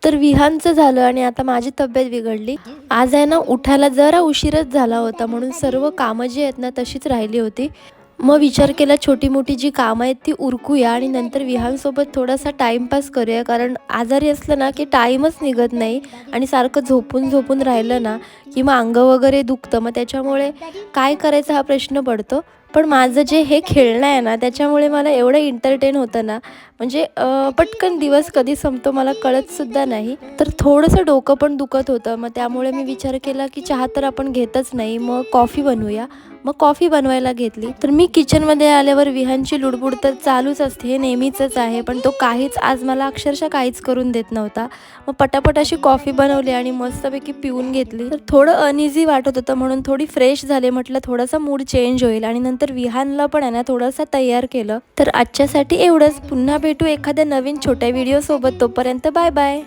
तर विहानचं झालं आणि आता माझी तब्येत बिघडली. आज आहे ना उठायला जरा उशीरच झाला होता, म्हणून सर्व कामं जी आहेत ना तशीच राहिली होती. मग विचार केला छोटी मोठी जी कामं आहेत ती उरकूया आणि नंतर विहानसोबत थोडासा टाईमपास करूया. कारण आजारी असलं ना की टाईमच निघत नाही आणि सारखं झोपून झोपून राहिलं ना की मग अंग वगैरे दुखतं. मग त्याच्यामुळे काय करायचा हा प्रश्न पडतो. पण माझं जे हे खेळणं आहे ना त्याच्यामुळे मला एवढं एंटरटेन होतं ना, म्हणजे पटकन दिवस कधी संपतो मला कळतसुद्धा नाही. तर थोडंसं डोकं पण दुखत होतं. मग त्यामुळे मी विचार केला की चहा तर आपण घेतच नाही, मग कॉफी बनवूया. मग कॉफी बनवायला घेतली. तर मी किचनमध्ये आल्यावर विहानची लुडबुड तर चालूच असते, हे नेहमीचंच आहे. पण तो काहीच आज मला अक्षरशः काहीच करून देत नव्हता. मग पटापट अशी कॉफी बनवली आणि मस्तपैकी पिऊन घेतली. तर थोडं अनइझी वाटत होतं म्हणून थोडी फ्रेश झाले. म्हटलं थोडासा मूड चेंज होईल आणि नंतर विहानला पण आहे ना थोडंसं तयार केलं. तर आजच्यासाठी एवढंच. पुन्हा भेटू एखाद्या नवीन छोट्या व्हिडिओसोबत. तोपर्यंत बाय बाय.